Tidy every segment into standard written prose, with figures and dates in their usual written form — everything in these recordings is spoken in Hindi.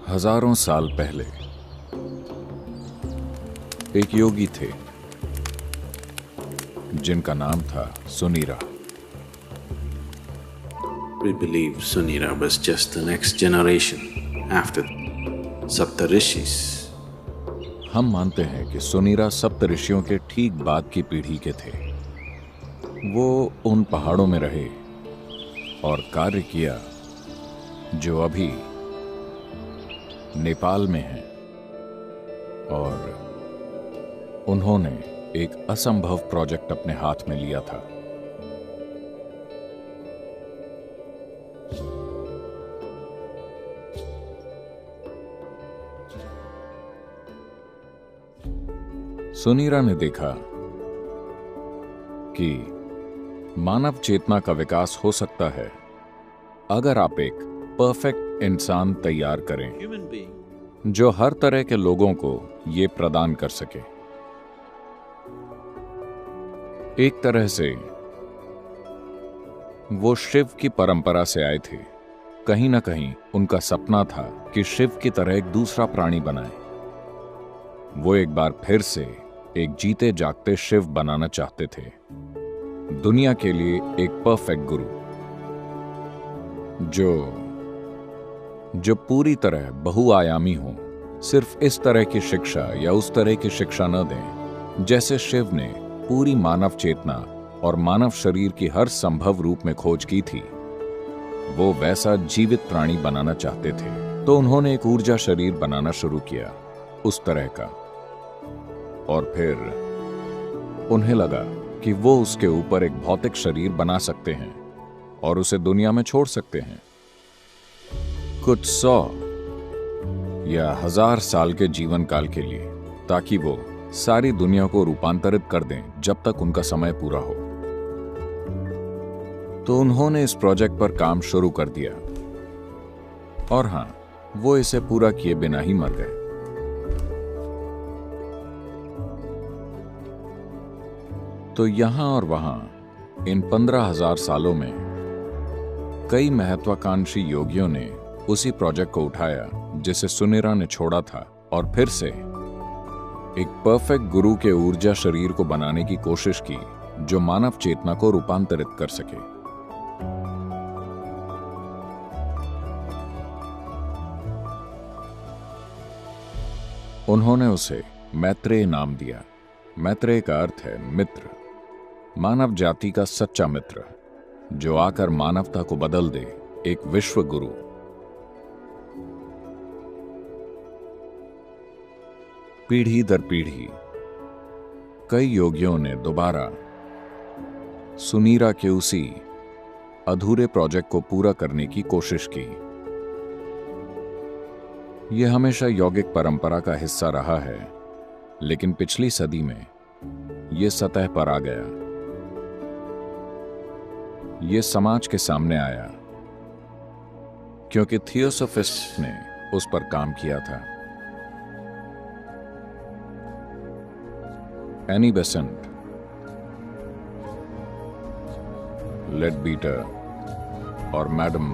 हजारों साल पहले एक योगी थे जिनका नाम था Sunira. We believe Sunira was just the next generation after Saptarishis. हम मानते हैं कि सुनीरा सप्तऋषियों के ठीक बाद की पीढ़ी के थे। वो उन पहाड़ों में रहे और कार्य किया जो अभी नेपाल में है, और उन्होंने एक असंभव प्रोजेक्ट अपने हाथ में लिया था। सुनीरा ने देखा कि मानव चेतना का विकास हो सकता है अगर आप एक परफेक्ट इंसान तैयार करें जो हर तरह के लोगों को यह प्रदान कर सके। एक तरह से वो शिव की परंपरा से आए थे। कहीं ना कहीं उनका सपना था कि शिव की तरह एक दूसरा प्राणी बनाए। वो एक बार फिर से एक जीते जागते शिव बनाना चाहते थे, दुनिया के लिए एक परफेक्ट गुरु जो पूरी तरह बहुआयामी हो। सिर्फ इस तरह की शिक्षा या उस तरह की शिक्षा न दें जैसे शिव ने पूरी मानव चेतना और मानव शरीर की हर संभव रूप में खोज की थी। वो वैसा जीवित प्राणी बनाना चाहते थे, तो उन्होंने एक ऊर्जा शरीर बनाना शुरू किया उस तरह का। और फिर उन्हें लगा कि वो उसके ऊपर एक भौतिक शरीर बना सकते हैं और उसे दुनिया में छोड़ सकते हैं कुछ 100 या 1000 साल के जीवन काल के लिए, ताकि वो सारी दुनिया को रूपांतरित कर दें जब तक उनका समय पूरा हो। तो उन्होंने इस प्रोजेक्ट पर काम शुरू कर दिया, और हां, वो इसे पूरा किए बिना ही मर गए। तो यहां और वहां इन 15,000 सालों में कई महत्वाकांक्षी योगियों ने उसी प्रोजेक्ट को उठाया जिसे सुनीरा ने छोड़ा था, और फिर से एक परफेक्ट गुरु के ऊर्जा शरीर को बनाने की कोशिश की जो मानव चेतना को रूपांतरित कर सके। उन्होंने उसे मैत्रेय नाम दिया। मैत्रेय का अर्थ है मित्र, मानव जाति का सच्चा मित्र जो आकर मानवता को बदल दे, एक विश्व गुरु। पीढ़ी दर पीढ़ी कई योगियों ने दोबारा सुनीरा के उसी अधूरे प्रोजेक्ट को पूरा करने की कोशिश की। यह हमेशा यौगिक परंपरा का हिस्सा रहा है, लेकिन पिछली सदी में यह सतह पर आ गया। यह समाज के सामने आया क्योंकि थियोसॉफिस्ट ने उस पर काम किया था। एनी बेसेंट, लेडबीटर और मैडम,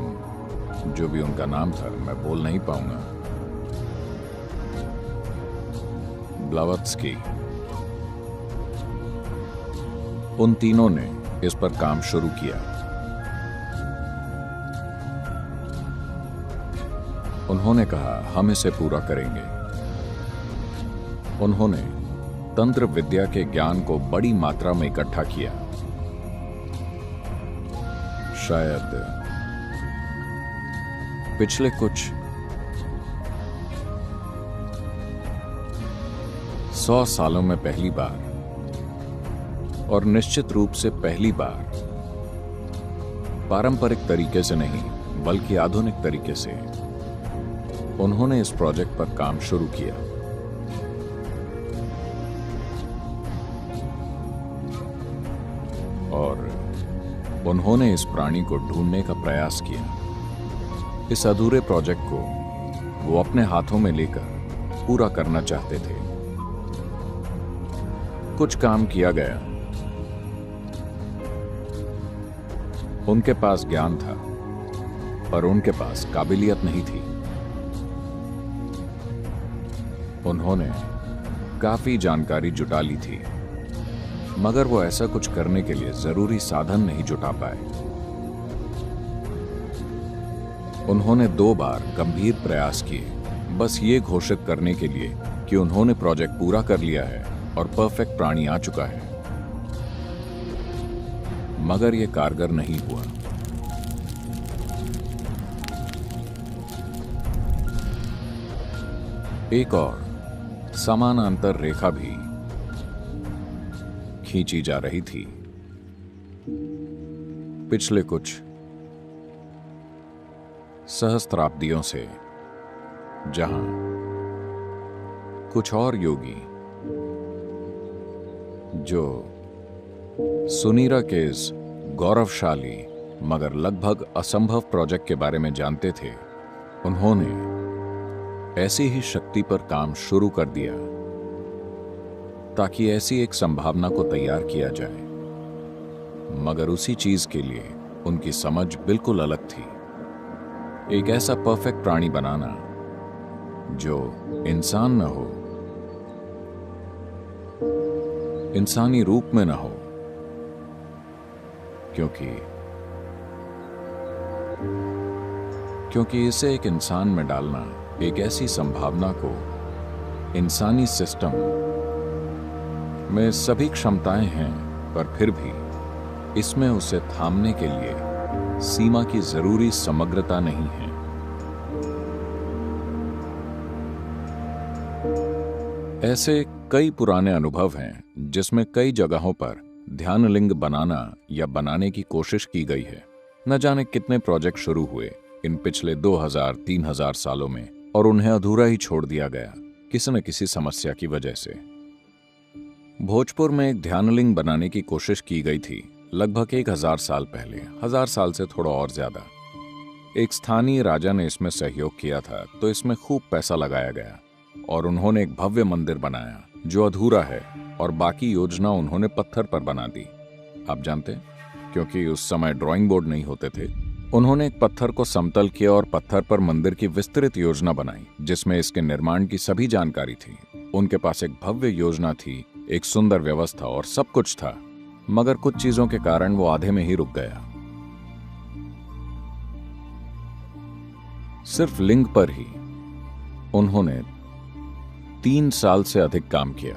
जो भी उनका नाम था मैं बोल नहीं पाऊंगा, ब्लावत्स्की, उन तीनों ने इस पर काम शुरू किया। उन्होंने कहा हम इसे पूरा करेंगे। उन्होंने तंत्र विद्या के ज्ञान को बड़ी मात्रा में इकट्ठा किया। शायद पिछले कुछ 100 सालों में पहली बार, और निश्चित रूप से पहली बार, पारंपरिक तरीके से नहीं बल्कि आधुनिक तरीके से उन्होंने इस प्रोजेक्ट पर काम शुरू किया। और उन्होंने इस प्राणी को ढूंढने का प्रयास किया। इस अधूरे प्रोजेक्ट को वो अपने हाथों में लेकर पूरा करना चाहते थे। कुछ काम किया गया। उनके पास ज्ञान था, पर उनके पास काबिलियत नहीं थी। उन्होंने काफी जानकारी जुटा ली थी, मगर वो ऐसा कुछ करने के लिए जरूरी साधन नहीं जुटा पाए। उन्होंने 2 बार गंभीर प्रयास किए, बस ये घोषित करने के लिए कि उन्होंने प्रोजेक्ट पूरा कर लिया है और परफेक्ट प्राणी आ चुका है, मगर यह कारगर नहीं हुआ। एक और समानांतर रेखा भी खींची जा रही थी। पिछले कुछ सहस्त्राब्दियों से, जहां कुछ और योगी जो सुनीरा के इस गौरवशाली मगर लगभग असंभव प्रोजेक्ट के बारे में जानते थे, उन्होंने ऐसी ही शक्ति पर काम शुरू कर दिया ताकि ऐसी एक संभावना को तैयार किया जाए, मगर उसी चीज के लिए उनकी समझ बिल्कुल अलग थी। एक ऐसा परफेक्ट प्राणी बनाना जो इंसान न हो, इंसानी रूप में न हो, क्योंकि इसे एक इंसान में डालना एक ऐसी संभावना को इंसानी सिस्टम में सभी क्षमताएं हैं, पर फिर भी इसमें उसे थामने के लिए सीमा की जरूरी समग्रता नहीं है। ऐसे कई पुराने अनुभव हैं जिसमें कई जगहों पर ध्यान लिंग बनाना या बनाने की कोशिश की गई है। न जाने कितने प्रोजेक्ट शुरू हुए इन पिछले 2000-3000 सालों में, और उन्हें अधूरा ही छोड़ दिया गया किसी न किसी समस्या की वजह से। भोजपुर में एक ध्यानलिंग बनाने की कोशिश की गई थी लगभग 1000 साल पहले, 1000 साल से थोड़ा और ज्यादा। एक स्थानीय राजा ने इसमें सहयोग किया था, तो इसमें खूब पैसा लगाया गया और उन्होंने एक भव्य मंदिर बनाया जो अधूरा है, और बाकी योजना उन्होंने पत्थर पर बना दी। आप जानते, क्योंकि उस समय ड्राइंग बोर्ड नहीं होते थे, उन्होंने एक पत्थर को समतल किया और पत्थर पर मंदिर की विस्तृत योजना बनाई जिसमें इसके निर्माण की सभी जानकारी थी। उनके पास एक भव्य योजना थी, एक सुंदर व्यवस्था और सब कुछ था, मगर कुछ चीजों के कारण वो आधे में ही रुक गया। सिर्फ लिंग पर ही उन्होंने 3 साल से अधिक काम किया।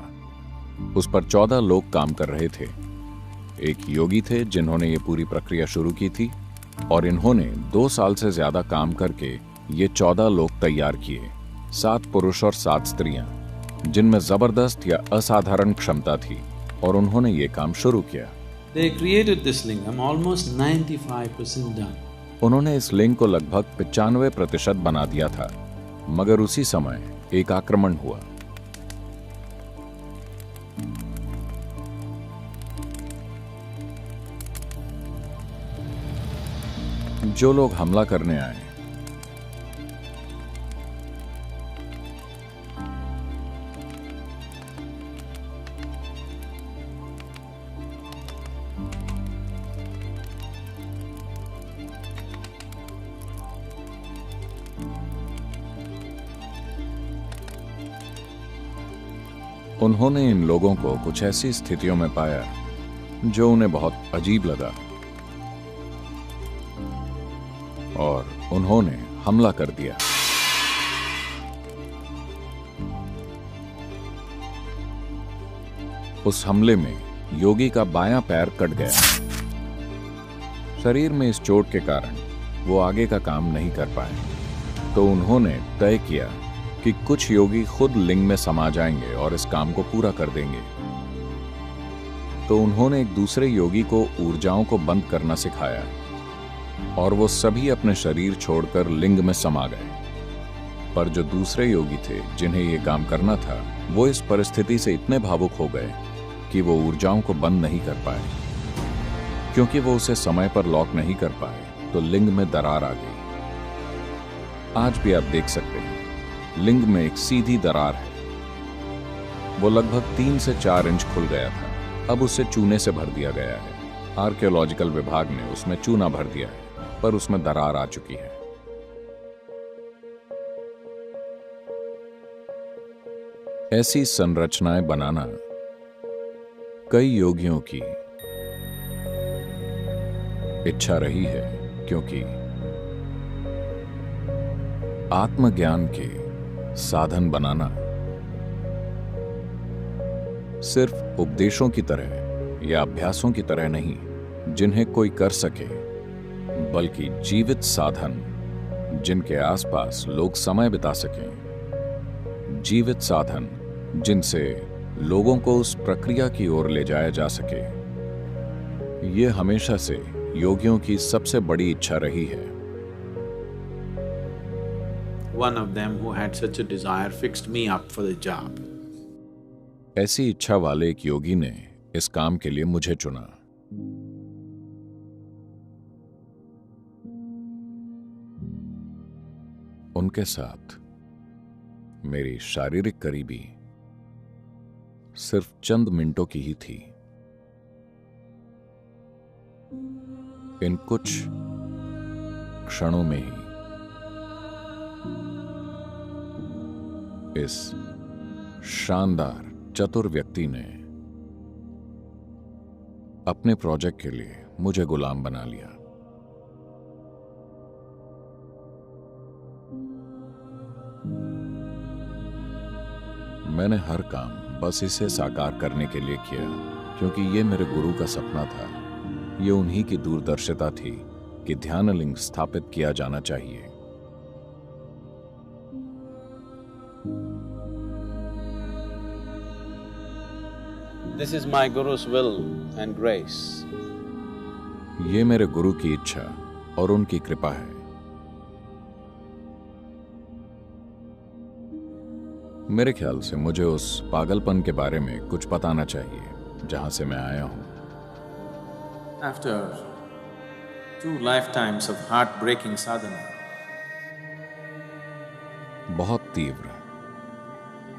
उस पर 14 लोग काम कर रहे थे। एक योगी थे जिन्होंने ये पूरी प्रक्रिया शुरू की थी, और इन्होंने 2 साल से ज्यादा काम करके ये 14 लोग तैयार किए, 7 पुरुष और 7 स्त्रियां, जिनमें जबरदस्त या असाधारण क्षमता थी, और उन्होंने ये काम शुरू किया। They created this lingam almost 95% done. उन्होंने इस लिंग को लगभग 95% बना दिया था, मगर उसी समय एक आक्रमण हुआ। जो लोग हमला करने आए उन्होंने इन लोगों को कुछ ऐसी स्थितियों में पाया जो उन्हें बहुत अजीब लगा, और उन्होंने हमला कर दिया। उस हमले में योगी का बायां पैर कट गया। शरीर में इस चोट के कारण वो आगे का काम नहीं कर पाए, तो उन्होंने तय किया कि कुछ योगी खुद लिंग में समा जाएंगे और इस काम को पूरा कर देंगे। तो उन्होंने एक दूसरे योगी को ऊर्जाओं को बंद करना सिखाया, और वो सभी अपने शरीर छोड़कर लिंग में समा गए। पर जो दूसरे योगी थे जिन्हें ये काम करना था, वो इस परिस्थिति से इतने भावुक हो गए कि वो ऊर्जाओं को बंद नहीं कर पाए। क्योंकि वो उसे समय पर लॉक नहीं कर पाए, तो लिंग में दरार आ गई। आज भी आप देख सकते हैं, लिंग में एक सीधी दरार है। वो लगभग 3 से 4 इंच खुल गया था, अब उसे चूने से भर दिया गया है। आर्कियोलॉजिकल विभाग ने उसमें चूना भर दिया है, पर उसमें दरार आ चुकी है। ऐसी संरचनाएं बनाना कई योगियों की इच्छा रही है, क्योंकि आत्मज्ञान के साधन बनाना सिर्फ उपदेशों की तरह या अभ्यासों की तरह नहीं जिन्हें कोई कर सके, बल्कि जीवित साधन जिनके आसपास लोग समय बिता सकें, जीवित साधन जिनसे लोगों को उस प्रक्रिया की ओर ले जाया जा सके। ये हमेशा से योगियों की सबसे बड़ी इच्छा रही है। One of them who had such a desire fixed me up for the job. ऐसी इच्छा वाले एक योगी ने इस काम के लिए मुझे चुना। उनके साथ मेरी शारीरिक करीबी सिर्फ चंद मिनटों की ही थी। इन कुछ क्षणों में ही इस शानदार चतुर व्यक्ति ने अपने प्रोजेक्ट के लिए मुझे गुलाम बना लिया। मैंने हर काम बस इसे साकार करने के लिए किया, क्योंकि ये मेरे गुरु का सपना था। ये उन्हीं की दूरदर्शिता थी कि ध्यानलिंग स्थापित किया जाना चाहिए। This is my Guru's will and grace. ये मेरे गुरु की इच्छा और उनकी कृपा है। मेरे ख्याल से मुझे उस पागलपन के बारे में कुछ बताना चाहिए जहां से मैं आया हूं। After 2 lifetimes of heartbreaking sadhana, बहुत तीव्र,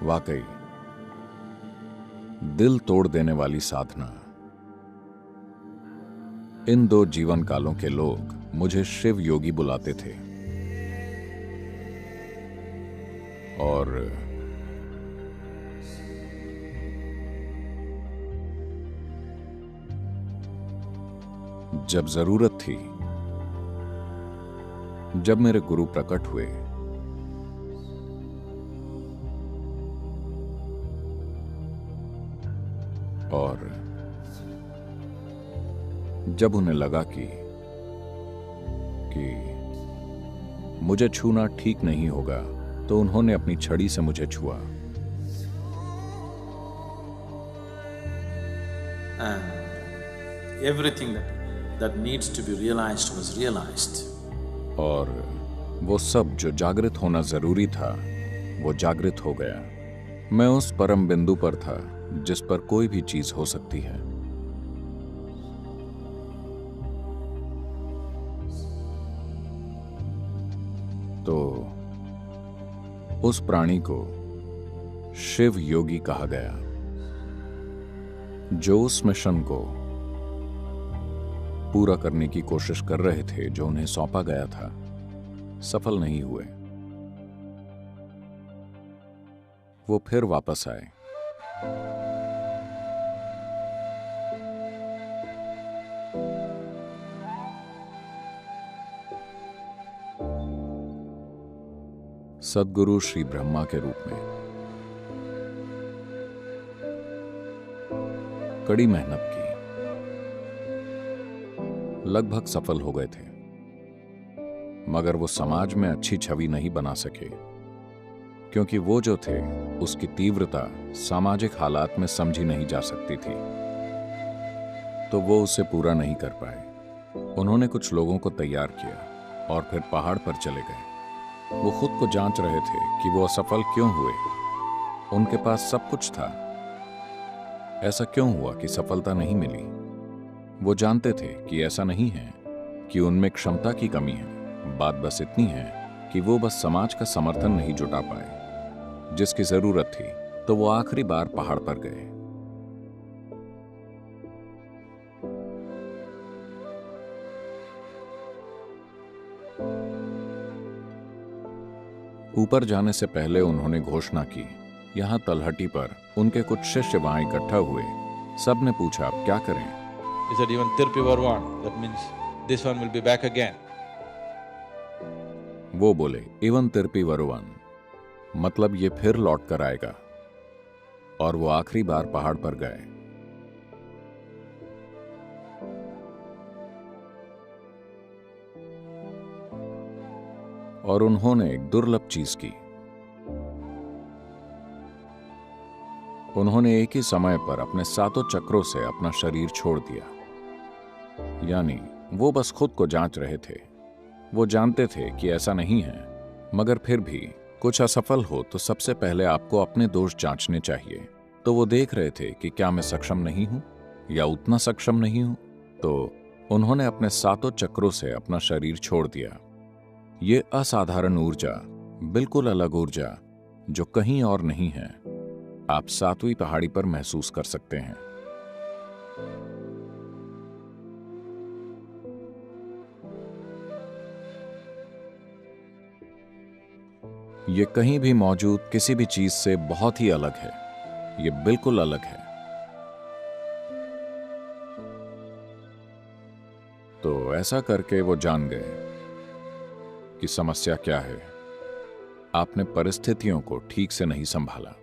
वाकई दिल तोड़ देने वाली साधना, इन 2 जीवन कालों के लोग मुझे शिव योगी बुलाते थे। और जब जरूरत थी, जब मेरे गुरु प्रकट हुए, और जब उन्हें लगा कि मुझे छूना ठीक नहीं होगा, तो उन्होंने अपनी छड़ी से मुझे छुआ। and everything that needs to be realized was realized. और वो सब जो जागृत होना जरूरी था, वो जागृत हो गया। मैं उस परम बिंदु पर था जिस पर कोई भी चीज हो सकती है। तो उस प्राणी को शिव योगी कहा गया, जो उस मिशन को पूरा करने की कोशिश कर रहे थे जो उन्हें सौंपा गया था, सफल नहीं हुए। वो फिर वापस आए। सद्गुरु श्री ब्रह्मा के रूप में। कड़ी मेहनत की, लगभग सफल हो गए थे, मगर वो समाज में अच्छी छवि नहीं बना सके, क्योंकि वो जो थे उसकी तीव्रता सामाजिक हालात में समझी नहीं जा सकती थी, तो वो उसे पूरा नहीं कर पाए। उन्होंने कुछ लोगों को तैयार किया और फिर पहाड़ पर चले गए। वो खुद को जांच रहे थे कि वो असफल क्यों हुए। उनके पास सब कुछ था, ऐसा क्यों हुआ कि सफलता नहीं मिली? वो जानते थे कि ऐसा नहीं है कि उनमें क्षमता की कमी है, बात बस इतनी है कि वो बस समाज का समर्थन नहीं जुटा पाए जिसकी जरूरत थी। तो वो आखिरी बार पहाड़ पर गए। ऊपर जाने से पहले उन्होंने घोषणा की। यहाँ तलहटी पर उनके कुछ शिष्य वहां इकट्ठा हुए। सब ने पूछा, अब क्या करें? He said, even Tirpi Varwan, that means this one will be back again. वो बोले, इवन तिरपी वरुवन, मतलब ये फिर लौट कर आएगा। और वो आखिरी बार पहाड़ पर गए। और उन्होंने एक दुर्लभ चीज की। उन्होंने एक ही समय पर अपने 7 चक्रों से अपना शरीर छोड़ दिया। यानी वो बस खुद को जांच रहे थे। वो जानते थे कि ऐसा नहीं है, मगर फिर भी कुछ असफल हो तो सबसे पहले आपको अपने दोष जांचने चाहिए। तो वो देख रहे थे कि क्या मैं सक्षम नहीं हूं या उतना सक्षम नहीं हूं। तो उन्होंने अपने 7 चक्रों से अपना शरीर छोड़ दिया। ये असाधारण ऊर्जा, बिल्कुल अलग ऊर्जा जो कहीं और नहीं है, आप 7वीं पहाड़ी पर महसूस कर सकते हैं। ये कहीं भी मौजूद किसी भी चीज से बहुत ही अलग है। ये बिल्कुल अलग है। तो ऐसा करके वो जान गए कि समस्या क्या है। आपने परिस्थितियों को ठीक से नहीं संभाला।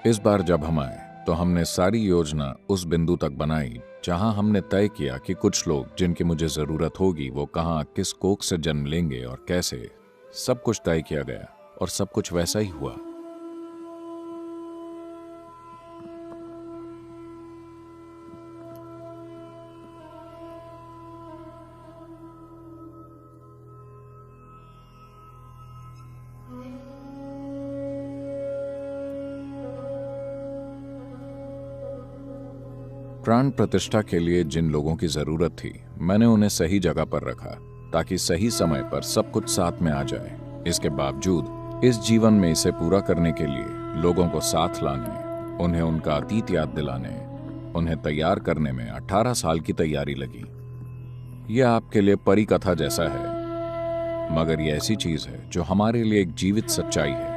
इस बार जब हम आए तो हमने सारी योजना उस बिंदु तक बनाई जहां हमने तय किया कि कुछ लोग जिनकी मुझे जरूरत होगी वो कहां, किस कोख से जन्म लेंगे और कैसे। सब कुछ तय किया गया और सब कुछ वैसा ही हुआ। प्राण प्रतिष्ठा के लिए जिन लोगों की जरूरत थी, मैंने उन्हें सही जगह पर रखा ताकि सही समय पर सब कुछ साथ में आ जाए। इसके बावजूद इस जीवन में इसे पूरा करने के लिए लोगों को साथ लाने, उन्हें उनका अतीत याद दिलाने, उन्हें तैयार करने में 18 साल की तैयारी लगी। यह आपके लिए परी कथा जैसा है, मगर यह ऐसी चीज है जो हमारे लिए एक जीवित सच्चाई है।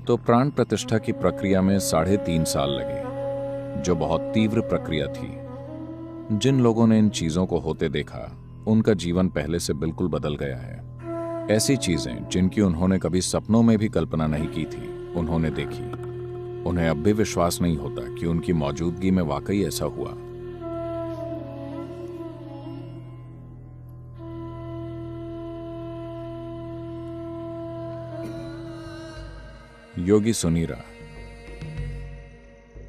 तो प्राण प्रतिष्ठा की प्रक्रिया में 3.5 साल लगे, जो बहुत तीव्र प्रक्रिया थी। जिन लोगों ने इन चीजों को होते देखा, उनका जीवन पहले से बिल्कुल बदल गया है। ऐसी चीजें जिनकी उन्होंने कभी सपनों में भी कल्पना नहीं की थी, उन्होंने देखी। उन्हें अब भी विश्वास नहीं होता कि उनकी मौजूदगी में वाकई ऐसा हुआ। योगी सुनीरा,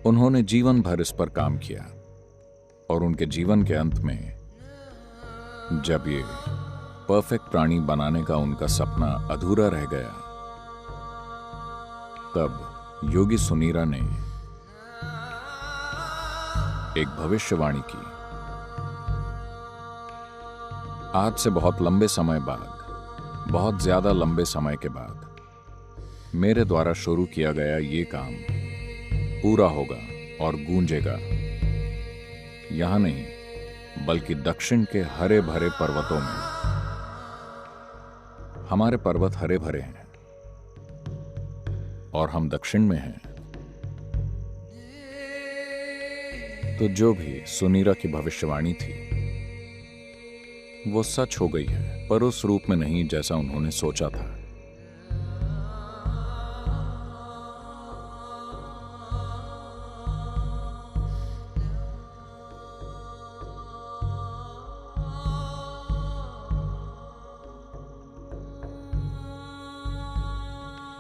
उन्होंने जीवन भर इस पर काम किया और उनके जीवन के अंत में जब ये परफेक्ट प्राणी बनाने का उनका सपना अधूरा रह गया, तब योगी सुनीरा ने एक भविष्यवाणी की। आज से बहुत लंबे समय बाद, बहुत ज्यादा लंबे समय के बाद मेरे द्वारा शुरू किया गया ये काम पूरा होगा और गूंजेगा। यहां नहीं, बल्कि दक्षिण के हरे भरे पर्वतों में। हमारे पर्वत हरे भरे हैं और हम दक्षिण में हैं। तो जो भी सुनीरा की भविष्यवाणी थी वो सच हो गई है, पर उस रूप में नहीं जैसा उन्होंने सोचा था।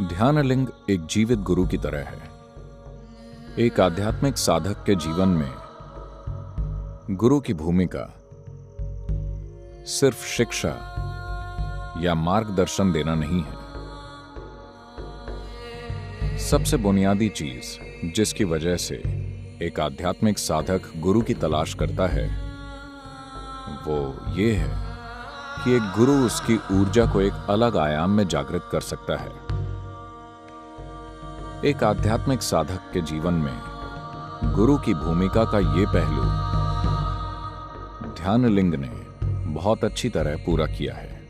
ध्यानलिंग एक जीवित गुरु की तरह है। एक आध्यात्मिक साधक के जीवन में गुरु की भूमिका सिर्फ शिक्षा या मार्गदर्शन देना नहीं है। सबसे बुनियादी चीज जिसकी वजह से एक आध्यात्मिक साधक गुरु की तलाश करता है वो ये है कि एक गुरु उसकी ऊर्जा को एक अलग आयाम में जागृत कर सकता है। एक आध्यात्मिक साधक के जीवन में गुरु की भूमिका का ये पहलू ध्यानलिंग ने बहुत अच्छी तरह पूरा किया है।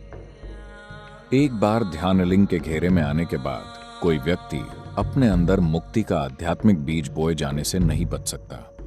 एक बार ध्यानलिंग के घेरे में आने के बाद कोई व्यक्ति अपने अंदर मुक्ति का आध्यात्मिक बीज बोए जाने से नहीं बच सकता।